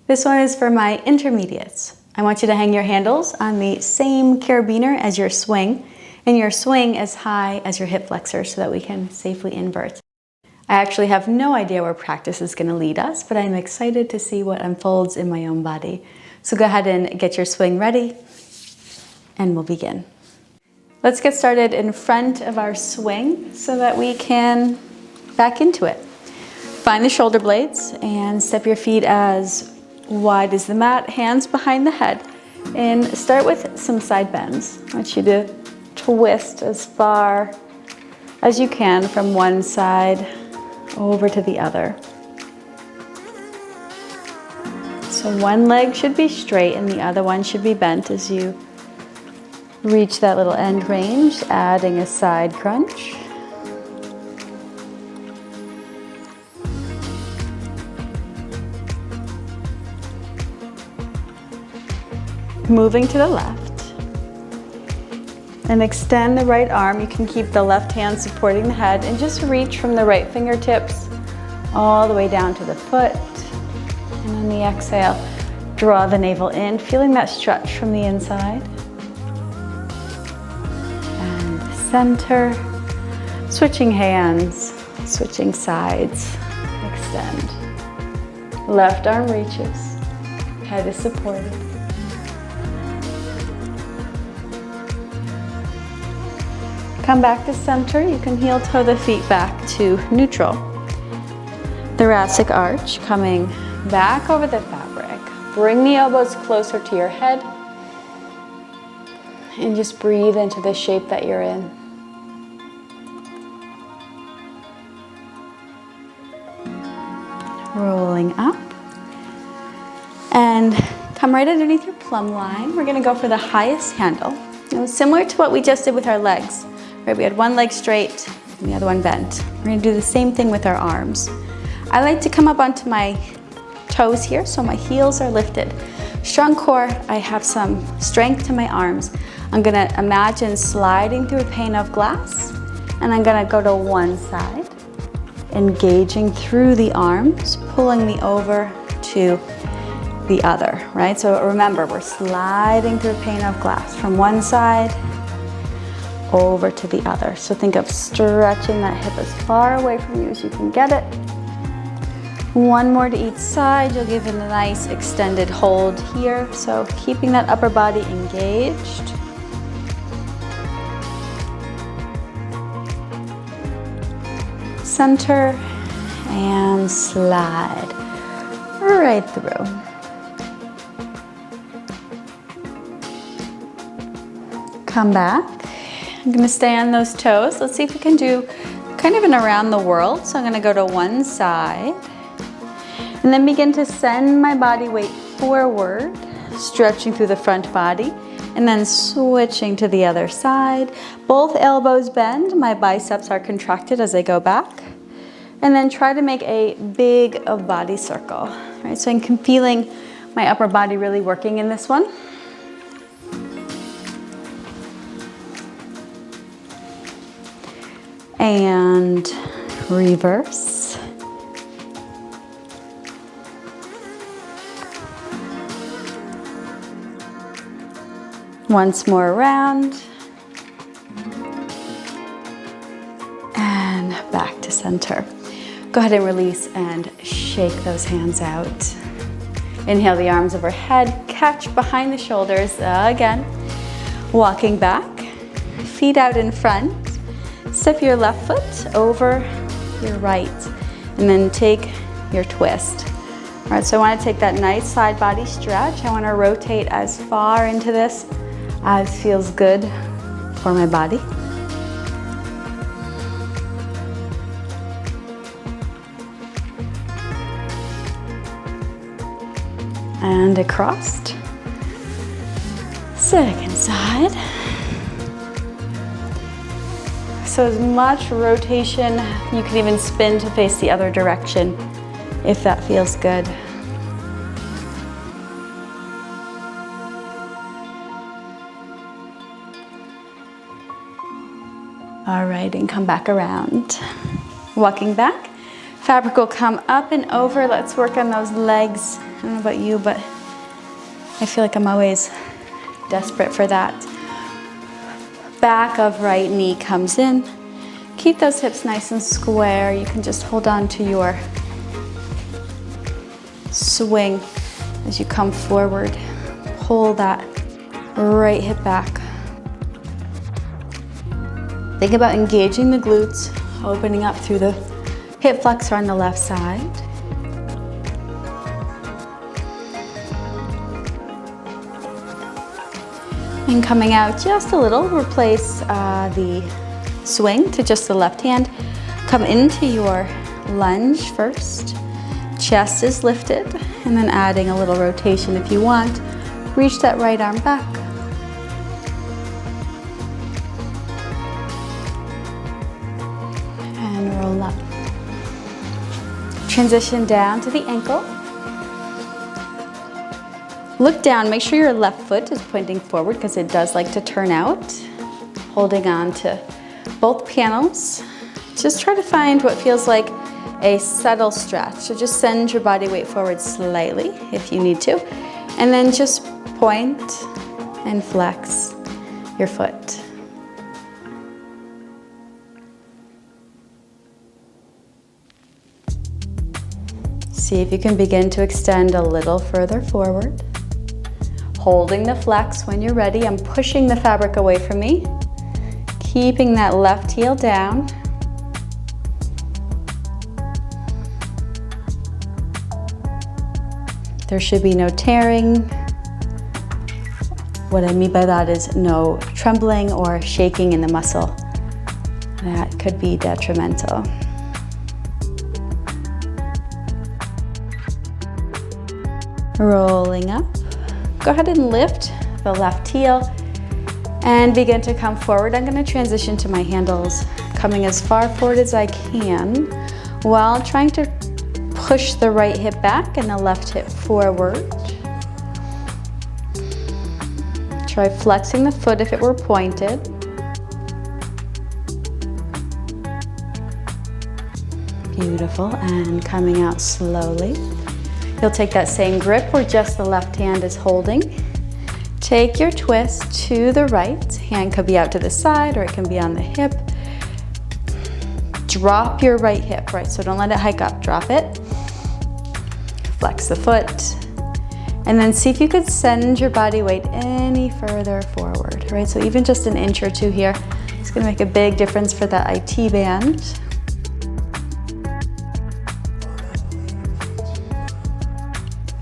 This one is for my intermediates. I want you to hang your handles on the same carabiner as your swing, and your swing as high as your hip flexor so that we can safely invert. I actually have no idea where practice is going to lead us, but I'm excited to see what unfolds in my own body. So go ahead and get your swing ready, and we'll begin. Let's get started in front of our swing so that we can back into it. Find the shoulder blades and step your feet as wide as the mat, hands behind the head, and start with some side bends. I want you to twist as far as you can from one side over to the other. So one leg should be straight and the other one should be bent as you reach that little end range, adding a side crunch. Moving to the left. And extend the right arm. You can keep the left hand supporting the head and just reach from the right fingertips all the way down to the foot. And on the exhale, draw the navel in, feeling that stretch from the inside. Center, switching hands, switching sides, extend. Left arm reaches, head is supported. Come back to center, you can heel toe the feet back to neutral. Thoracic arch coming back over the fabric. Bring the elbows closer to your head and just breathe into the shape that you're in. Rolling up and come right underneath your plumb line. We're going to go for the highest handle. Now, similar to what we just did with our legs, right? We had one leg straight and the other one bent. We're going to do the same thing with our arms. I like to come up onto my toes here so my heels are lifted. Strong core, I have some strength to my arms. I'm going to imagine sliding through a pane of glass and I'm going to go to one side. Engaging through the arms, pulling me over to the other, right? So remember, we're sliding through a pane of glass from one side over to the other. So think of stretching that hip as far away from you as you can get it. One more to each side. You'll give it a nice extended hold here. So keeping that upper body engaged. Center and slide right through. Come back. I'm going to stay on those toes. Let's see if we can do kind of an around the world. So I'm going to go to one side and then begin to send my body weight forward, stretching through the front body. And then switching to the other side. Both elbows bend, my biceps are contracted as I go back. And then try to make a big of body circle, right? So I'm feeling my upper body really working in this one. And reverse. Once more around. And back to center. Go ahead and release and shake those hands out. Inhale the arms overhead, catch behind the shoulders again. Walking back, feet out in front. Step your left foot over your right and then take your twist. All right, so I want to take that nice side body stretch. I want to rotate as far into this as feels good for my body. And across. Second side. So as much rotation, you can even spin to face the other direction if that feels good. All right, and come back around. Walking back, fabric will come up and over. Let's work on those legs don't know about you, but I feel like I'm always desperate for that. Back of right knee comes in. Keep those hips nice and square. You can just hold on to your swing as you come forward. Pull that right hip back. Think about engaging the glutes, opening up through the hip flexor on the left side. And coming out just a little, replace the swing to just the left hand. Come into your lunge first. Chest is lifted, and then adding a little rotation if you want. Reach that right arm back. And roll up. Transition down to the ankle. Look down, make sure your left foot is pointing forward because it does like to turn out. Holding on to both panels. Just try to find what feels like a subtle stretch. So just send your body weight forward slightly if you need to. And then just point and flex your foot. See if you can begin to extend a little further forward. Holding the flex when you're ready. I'm pushing the fabric away from me. Keeping that left heel down. There should be no tearing. What I mean by that is no trembling or shaking in the muscle. That could be detrimental. Rolling up. Go ahead and lift the left heel and begin to come forward. I'm going to transition to my handles, coming as far forward as I can while trying to push the right hip back and the left hip forward. Try flexing the foot if it were pointed. Beautiful, and coming out slowly. You'll take that same grip where just the left hand is holding. Take your twist to the right. Hand could be out to the side or it can be on the hip. Drop your right hip, right? So don't let it hike up, drop it. Flex the foot. And then see if you could send your body weight any further forward, right? So even just an inch or two here, it's gonna make a big difference for that IT band.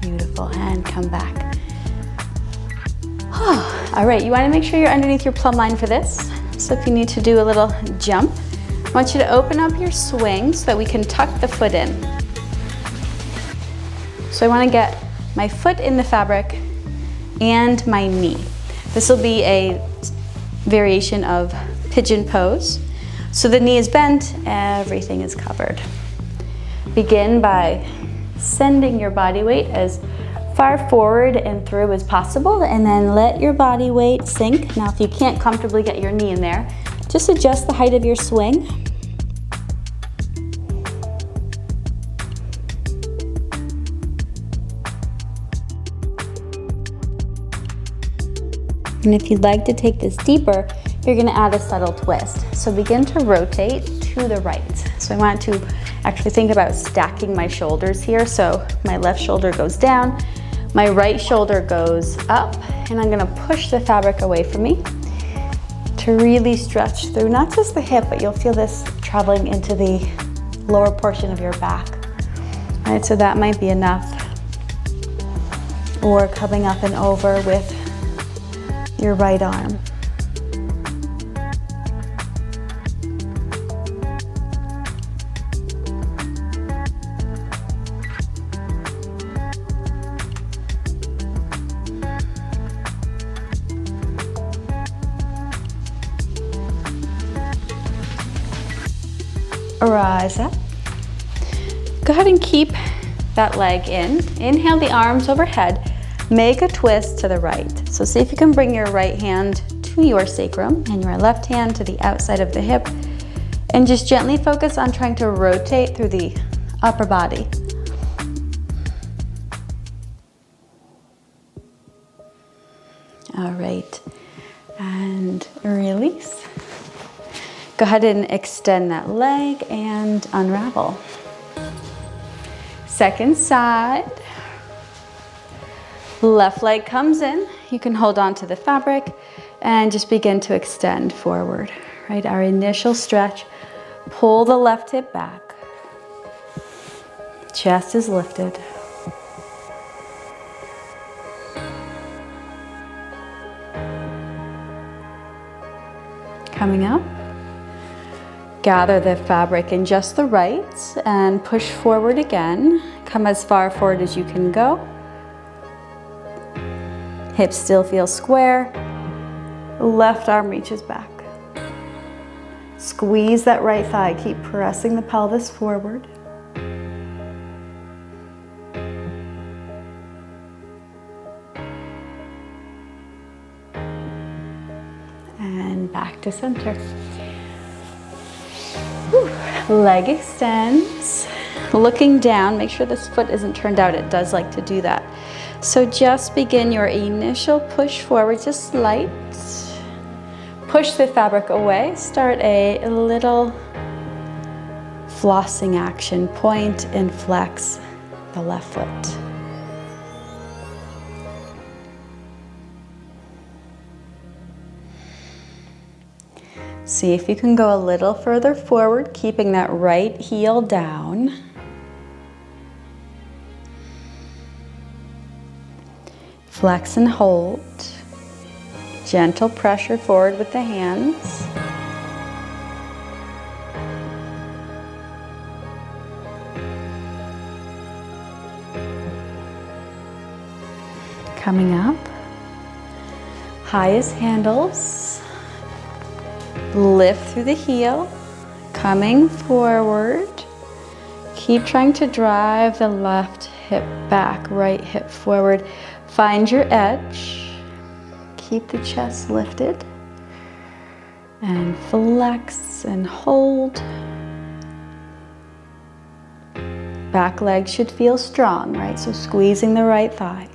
Beautiful, and come back. All right, you wanna make sure you're underneath your plumb line for this. So if you need to do a little jump, I want you to open up your swing so that we can tuck the foot in. So I wanna get my foot in the fabric and my knee. This will be a variation of pigeon pose. So the knee is bent, everything is covered. Begin by sending your body weight as far forward and through as possible, and then let your body weight sink. Now if you can't comfortably get your knee in there, just adjust the height of your swing. And if you'd like to take this deeper, you're gonna add a subtle twist. So begin to rotate to the right. So I want to actually think about stacking my shoulders here. So my left shoulder goes down, my right shoulder goes up, and I'm gonna push the fabric away from me to really stretch through not just the hip, but you'll feel this traveling into the lower portion of your back. All right, so that might be enough. Or coming up and over with your right arm. Rise up. Go ahead and keep that leg in. Inhale the arms overhead. Make a twist to the right. So see if you can bring your right hand to your sacrum and your left hand to the outside of the hip. And just gently focus on trying to rotate through the upper body. All right, and release. Go ahead and extend that leg and unravel. Second side. Left leg comes in. You can hold on to the fabric and just begin to extend forward, right? Our initial stretch. Pull the left hip back. Chest is lifted. Coming up. Gather the fabric in just the right and push forward again. Come as far forward as you can go. Hips still feel square. Left arm reaches back. Squeeze that right thigh. Keep pressing the pelvis forward. And back to center. Leg extends. Looking down, make sure this foot isn't turned out. It does like to do that. So just begin your initial push forward, just light. Push the fabric away. Start a little flossing action. Point and flex the left foot. See if you can go a little further forward, keeping that right heel down. Flex and hold. Gentle pressure forward with the hands. Coming up. Highest handles. Lift through the heel, coming forward. Keep trying to drive the left hip back, right hip forward. Find your edge. Keep the chest lifted. And flex and hold. Back leg should feel strong, right? So squeezing the right thigh.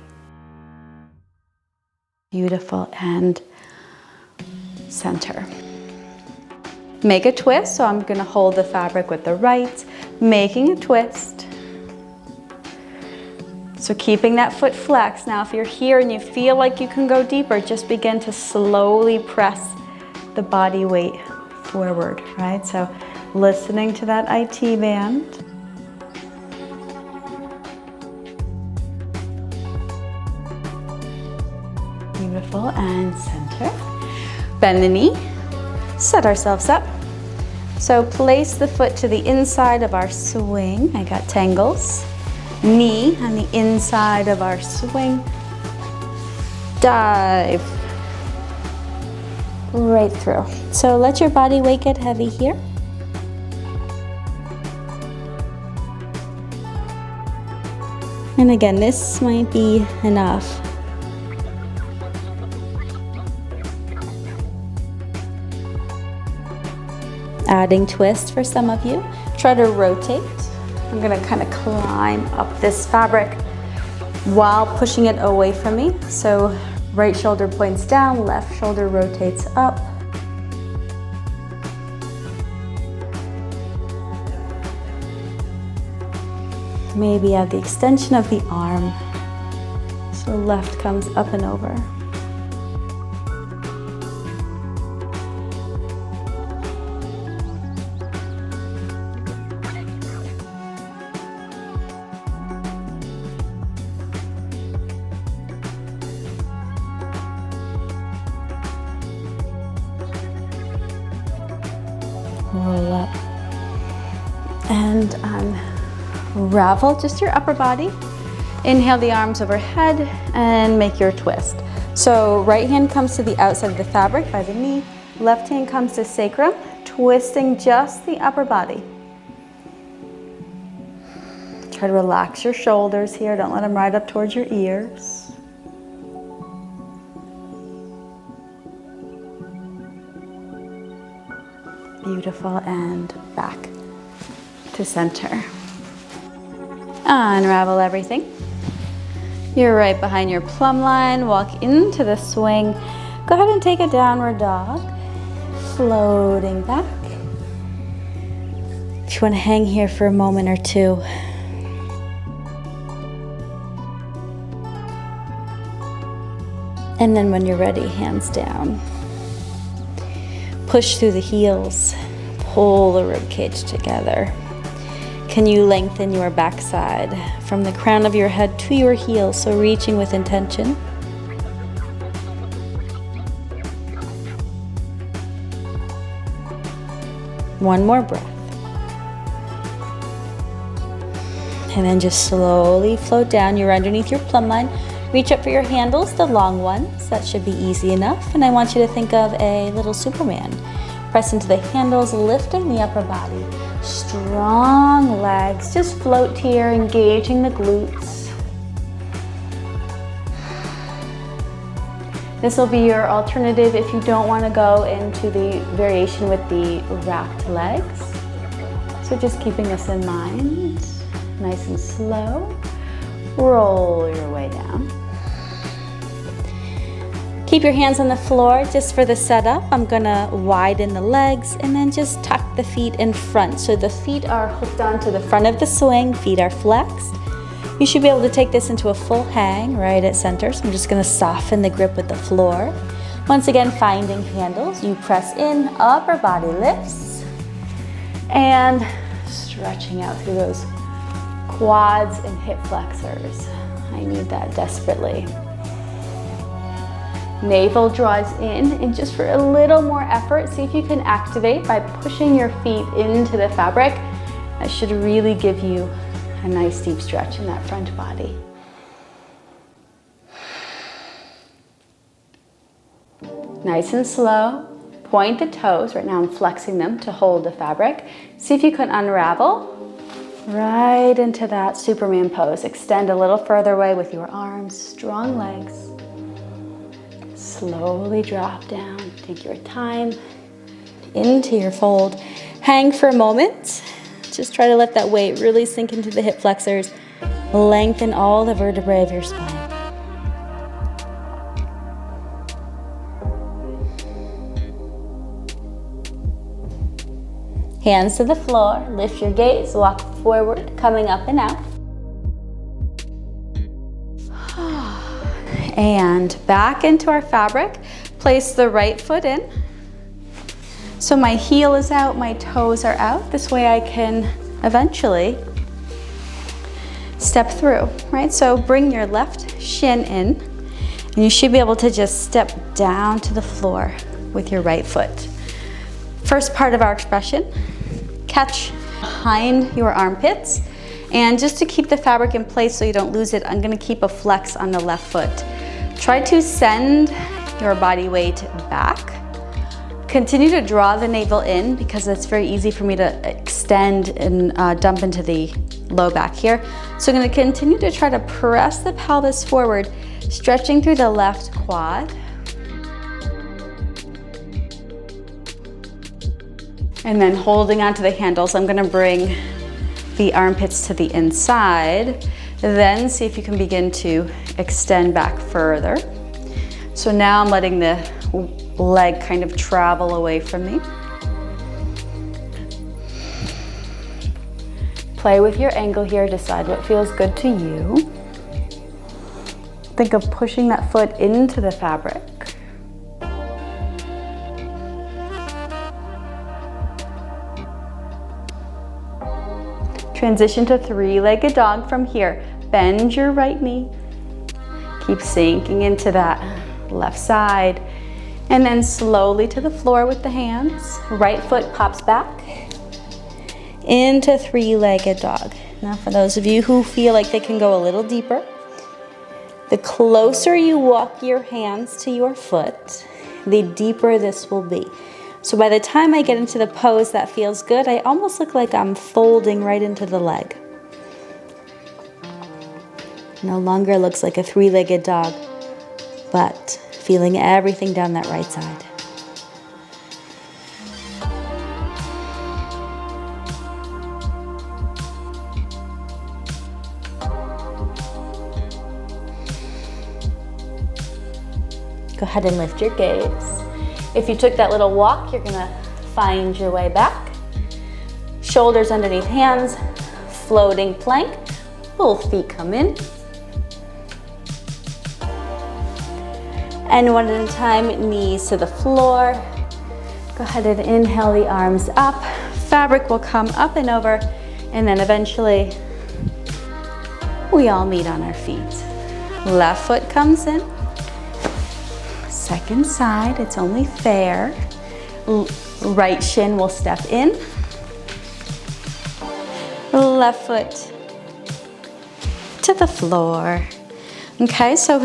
Beautiful, and center. Make a twist, so I'm going to hold the fabric with the right, making a twist. So keeping that foot flexed. Now if you're here and you feel like you can go deeper, just begin to slowly press the body weight forward, right? So listening to that IT band. Beautiful, and center. Bend the knee. Set ourselves up. So place the foot to the inside of our swing. I got tangles. Knee on the inside of our swing. Dive right through. So let your body weight get heavy here. And again, this might be enough. Adding twist for some of you. Try to rotate. I'm gonna kind of climb up this fabric while pushing it away from me. So right shoulder points down, left shoulder rotates up. Maybe add the extension of the arm. So left comes up and over. Roll up and unravel just your upper body. Inhale the arms overhead and make your twist. So right hand comes to the outside of the fabric by the knee, left hand comes to sacrum, twisting just the upper body. Try to relax your shoulders here, don't let them ride up towards your ears. Beautiful, and back to center. Unravel everything. You're right behind your plumb line. Walk into the swing. Go ahead and take a downward dog. Floating back. If you want to hang here for a moment or two. And then when you're ready, hands down. Push through the heels. Pull the rib cage together. Can you lengthen your backside from the crown of your head to your heels, so reaching with intention. One more breath. And then just slowly float down. You're underneath your plumb line. Reach up for your handles, the long ones. That should be easy enough. And I want you to think of a little Superman. Press into the handles, lifting the upper body. Strong legs. Just float here, engaging the glutes. This will be your alternative if you don't want to go into the variation with the wrapped legs. So just keeping this in mind. Nice and slow. Roll your way down. Keep your hands on the floor just for the setup. I'm gonna widen the legs and then just tuck the feet in front. So the feet are hooked onto the front of the swing, feet are flexed. You should be able to take this into a full hang right at center. So I'm just gonna soften the grip with the floor. Once again, finding handles, you press in, upper body lifts, and stretching out through those quads and hip flexors. I need that desperately. Navel draws in, and just for a little more effort, see if you can activate by pushing your feet into the fabric. That should really give you a nice deep stretch in that front body. Nice and slow. Point the toes. Right now I'm flexing them to hold the fabric. See if you can unravel right into that Superman pose. Extend a little further away with your arms, strong legs. Slowly drop down. Take your time into your fold. Hang for a moment. Just try to let that weight really sink into the hip flexors. Lengthen all the vertebrae of your spine. Hands to the floor. Lift your gaze. Walk forward, coming up and out. And back into our fabric. Place the right foot in. So my heel is out, my toes are out. This way I can eventually step through, right? So bring your left shin in, and you should be able to just step down to the floor with your right foot. First part of our expression, catch behind your armpits. And just to keep the fabric in place so you don't lose it, I'm gonna keep a flex on the left foot. Try to send your body weight back. Continue to draw the navel in because it's very easy for me to extend and dump into the low back here. So I'm gonna continue to try to press the pelvis forward, stretching through the left quad. And then holding onto the handles, I'm gonna bring the armpits to the inside. Then see if you can begin to extend back further. So now I'm letting the leg kind of travel away from me. Play with your angle here, decide what feels good to you. Think of pushing that foot into the fabric. Transition to three-legged dog from here. Bend your right knee. Keep sinking into that left side. And then slowly to the floor with the hands. Right foot pops back into three-legged dog. Now for those of you who feel like they can go a little deeper, the closer you walk your hands to your foot, the deeper this will be. So by the time I get into the pose that feels good, I almost look like I'm folding right into the leg. No longer looks like a three-legged dog, but feeling everything down that right side. Go ahead and lift your gaze. If you took that little walk, you're gonna find your way back. Shoulders underneath hands, floating plank. Both feet come in. And one at a time, knees to the floor. Go ahead and inhale the arms up. Fabric will come up and over, and then eventually we all meet on our feet. Left foot comes in. Second side, it's only fair. Right shin will step in. Left foot to the floor. Okay, so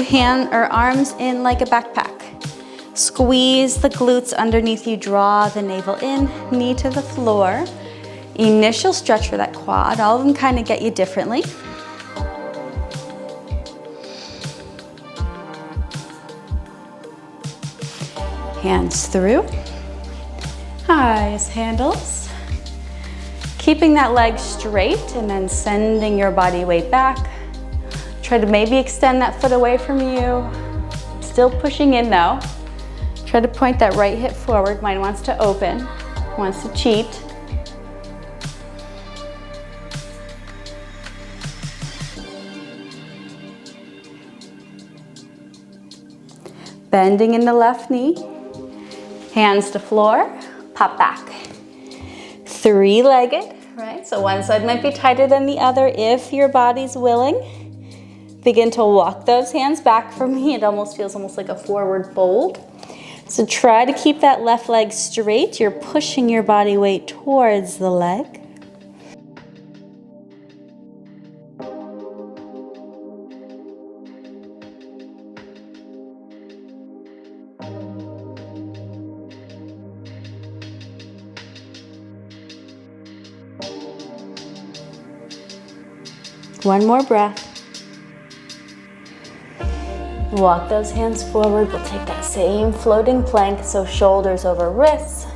arms in like a backpack. Squeeze the glutes underneath you, draw the navel in, knee to the floor. Initial stretch for that quad. All of them kind of get you differently. Hands through. Highest handles. Keeping that leg straight and then sending your body weight back. Try to maybe extend that foot away from you. Still pushing in though. Try to point that right hip forward. Mine wants to open, wants to cheat. Bending in the left knee. Hands to floor, pop back. Three-legged, right? So one side might be tighter than the other if your body's willing. Begin to walk those hands back. For me, it almost feels like a forward fold. So try to keep that left leg straight. You're pushing your body weight towards the leg. One more breath. Walk those hands forward. We'll take that same floating plank, so shoulders over wrists.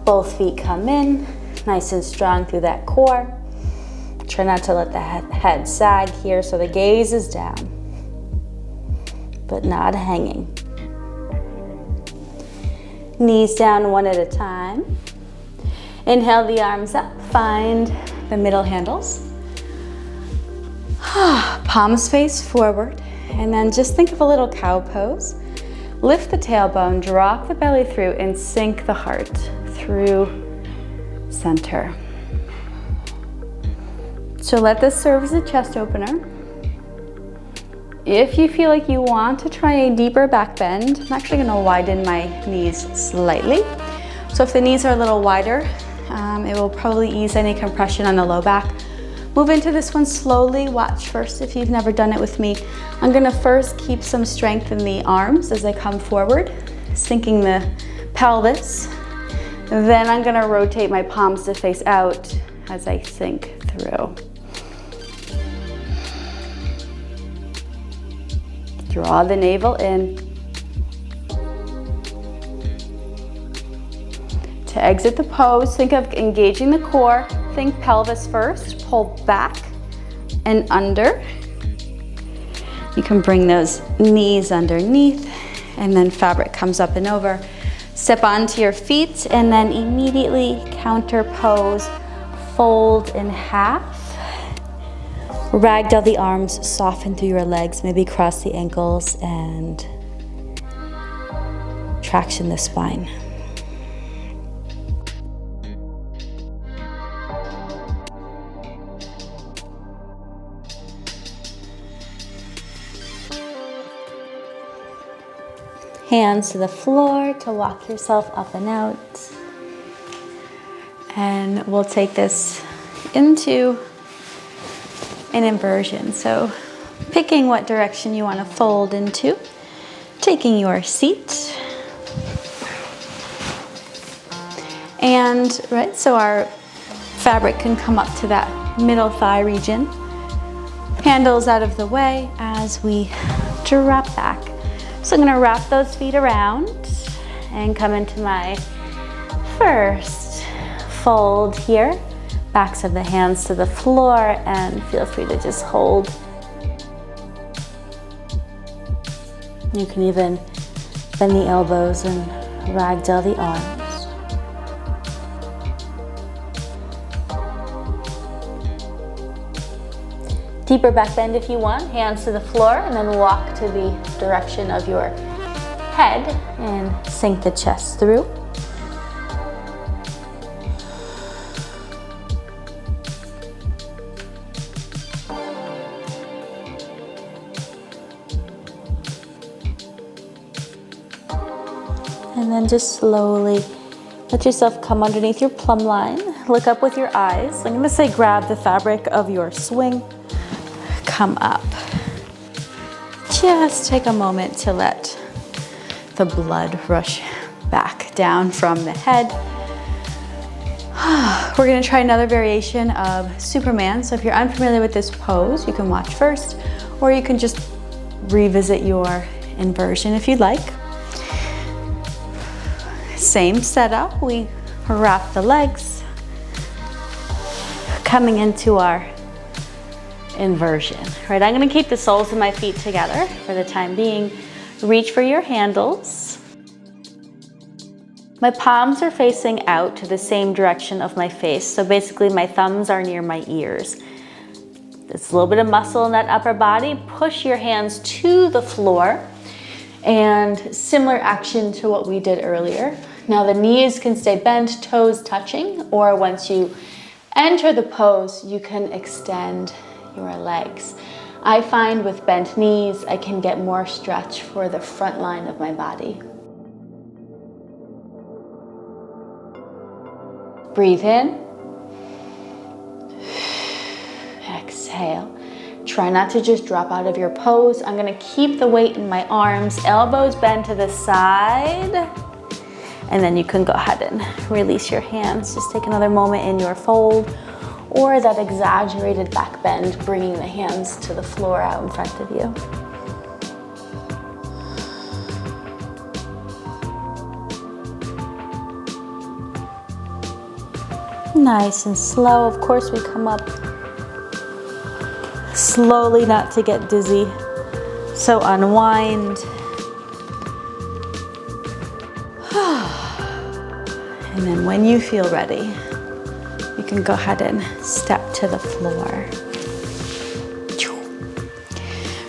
Both feet come in, nice and strong through that core. Try not to let the head sag here, so the gaze is down, but not hanging. Knees down one at a time. Inhale the arms up, find the middle handles. Palms face forward, and then just think of a little cow pose. Lift the tailbone, drop the belly through, and sink the heart through center. So let this serve as a chest opener. If you feel like you want to try a deeper back bend, I'm actually going to widen my knees slightly. So if the knees are a little wider, it will probably ease any compression on the low back. Move into this one slowly. Watch first if you've never done it with me. I'm gonna first keep some strength in the arms as I come forward, sinking the pelvis. Then I'm gonna rotate my palms to face out as I sink through. Draw the navel in. To exit the pose, think of engaging the core. Think pelvis first, pull back and under. You can bring those knees underneath, and then fabric comes up and over. Step onto your feet and then immediately counter pose, fold in half. Ragdoll the arms, soften through your legs, maybe cross the ankles and traction the spine. Hands to the floor to walk yourself up and out. And we'll take this into an inversion. So picking what direction you want to fold into, taking your seat. And right, so our fabric can come up to that middle thigh region. Handles out of the way as we drop back. So I'm gonna wrap those feet around and come into my first fold here. Backs of the hands to the floor, and feel free to just hold. You can even Bend the elbows and ragdoll the arms. Deeper back bend if you want, hands to the floor, and then walk to the direction of your head and sink the chest through. And then just slowly let yourself come underneath your plumb line. Look up with your eyes. I'm gonna say grab the fabric of your swing. Come up. Just take a moment to let the blood rush back down from the head. We're gonna try another variation of Superman. So if you're unfamiliar with this pose, you can watch first, or you can just revisit your inversion if you'd like. Same setup, we wrap the legs, coming into our inversion. Right, I'm gonna keep the soles of my feet together for the time being. Reach for your handles. My palms are facing out to the same direction of my face. So basically my thumbs are near my ears. There's a little bit of muscle in that upper body. Push your hands to the floor, and similar action to what we did earlier. Now the knees can stay bent, toes touching, or once you enter the pose, you can extend your legs. I find with bent knees, I can get more stretch for the front line of my body. Breathe in. Exhale. Try not to just drop out of your pose. I'm gonna keep the weight in my arms, elbows bend to the side, and then you can go ahead and release your hands. Just take another moment in your fold, or that exaggerated back bend, bringing the hands to the floor out in front of you. Nice and slow. Of course, we come up slowly, not to get dizzy. So unwind. And then when you feel ready, you can go ahead and step to the floor.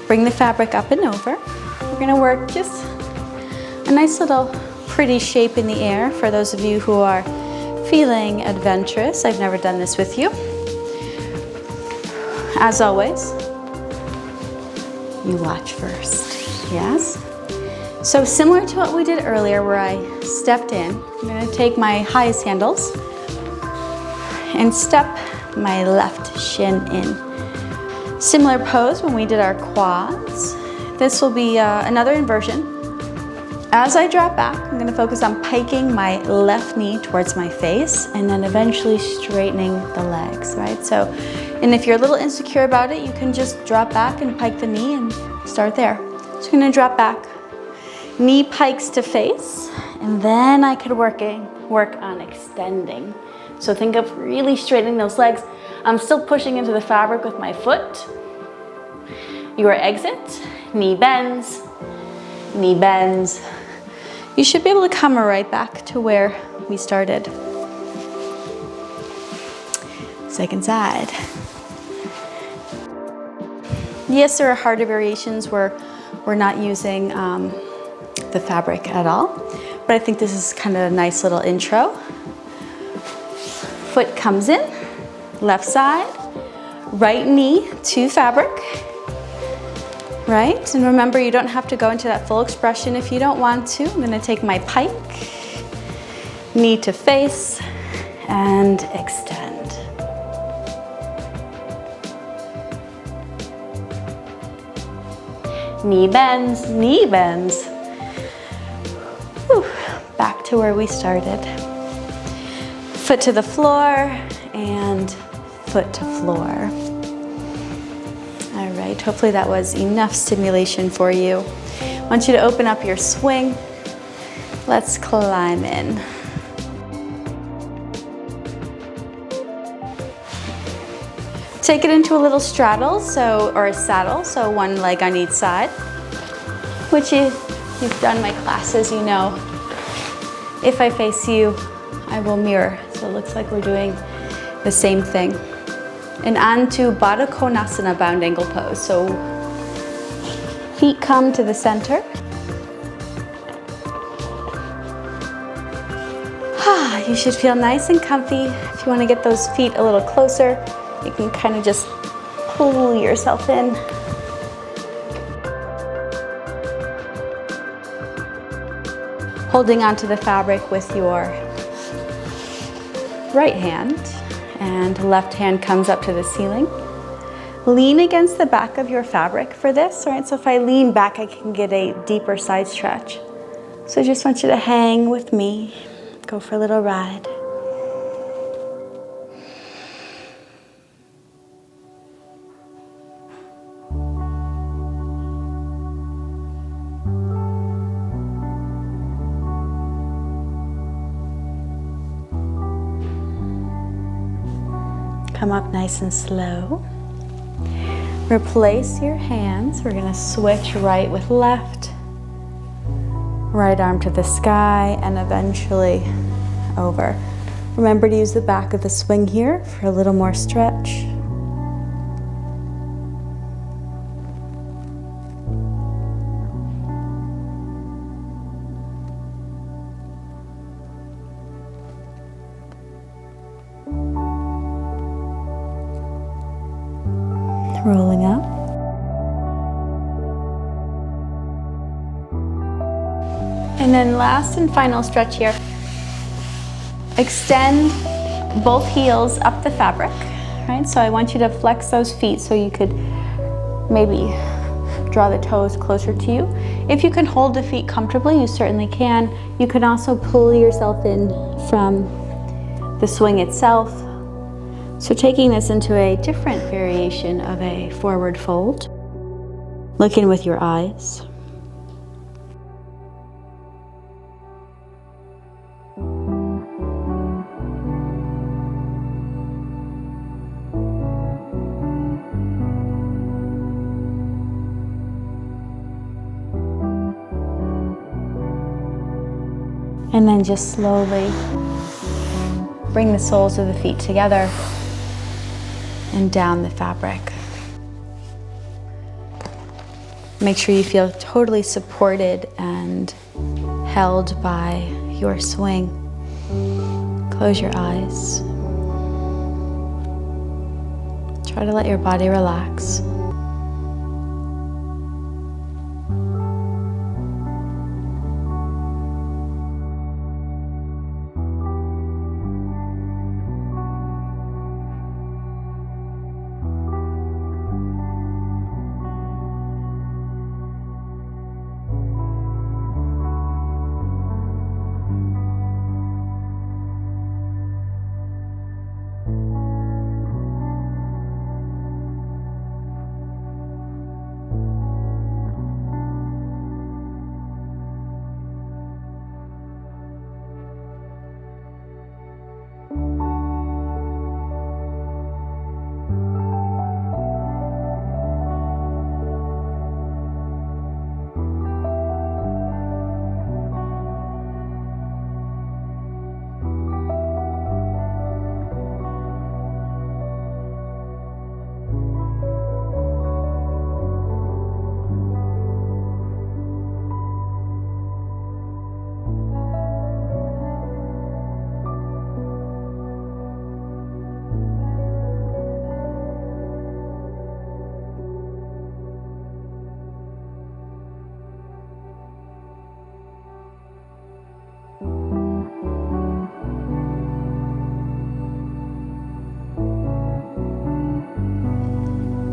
Bring the fabric up and over. We're gonna work just a nice little pretty shape in the air for those of you who are feeling adventurous. I've never done this with you. As always, you watch first, yes? So similar to what we did earlier where I stepped in, I'm gonna take my highest handles and step my left shin in. Similar pose when we did our quads. This will be another inversion. As I drop back, I'm gonna focus on piking my left knee towards my face and then eventually straightening the legs, right? So, and if you're a little insecure about it, you can just drop back and pike the knee and start there. So I'm gonna drop back, knee pikes to face, and then I could work on extending. So think of really straightening those legs. I'm still pushing into the fabric with my foot. Your exit, knee bends, knee bends. You should be able to come right back to where we started. Second side. Yes, there are harder variations where we're not using the fabric at all, but I think this is kind of a nice little intro. Foot comes in, left side, right knee to fabric, right? And remember, you don't have to go into that full expression if you don't want to. I'm gonna take my pike, knee to face, and extend. Knee bends, knee bends. Whew. Back to where we started. Foot to the floor and foot to floor. All right, hopefully that was enough stimulation for you. I want you to open up your swing. Let's climb in. Take it into a little straddle, or a saddle, so one leg on each side, which you you've done my classes, you know, if I face you, I will mirror. So it looks like we're doing the same thing. And on to Baddha Konasana, bound angle pose. So feet come to the center. You should feel nice and comfy. If you want to get those feet a little closer, you can kind of just pull yourself in. Holding onto the fabric with your right hand, and left hand comes up to the ceiling. Lean against the back of your fabric for this, right? So if I lean back, I can get a deeper side stretch. So I just want you to hang with me. Go for a little ride. Come up nice and slow. Replace your hands. We're going to switch right with left. Right arm to the sky and eventually over. Remember to use the back of the swing here for a little more stretch. Rolling up. And then last and final stretch here. Extend both heels up the fabric, right? So I want you to flex those feet so you could maybe draw the toes closer to you. If you can hold the feet comfortably, you certainly can. You can also pull yourself in from the swing itself. So taking this into a different variation of a forward fold, looking with your eyes. And then just slowly bring the soles of the feet together and down the fabric. Make sure you feel totally supported and held by your swing. Close your eyes. Try to let your body relax.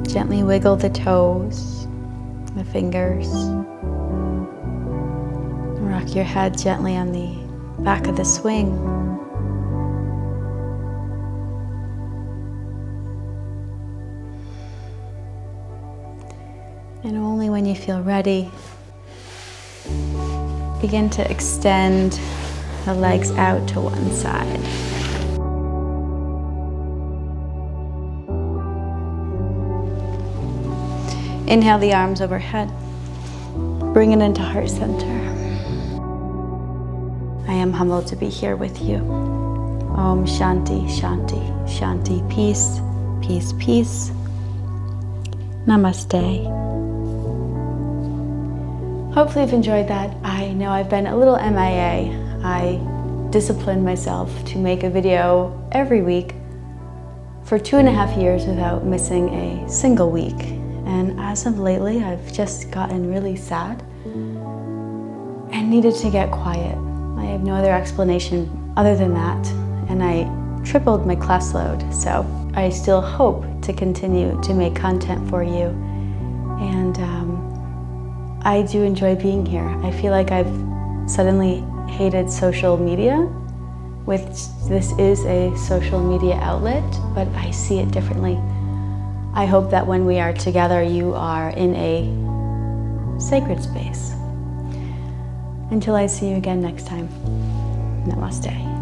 Gently wiggle the toes, the fingers. Rock your head gently on the back of the swing. And only when you feel ready, begin to extend the legs out to one side. Inhale the arms overhead. Bring it into heart center. I am humbled to be here with you. Om Shanti, Shanti, Shanti. Peace, peace, peace. Namaste. Hopefully you've enjoyed that. I know I've been a little MIA. I disciplined myself to make a video every week for 2.5 years without missing a single week. And as of lately, I've just gotten really sad and needed to get quiet. I have no other explanation other than that. And I tripled my class load, so I still hope to continue to make content for you. And I do enjoy being here. I feel like I've suddenly hated social media, which this is a social media outlet, but I see it differently. I hope that when we are together, you are in a sacred space. Until I see you again next time, Namaste.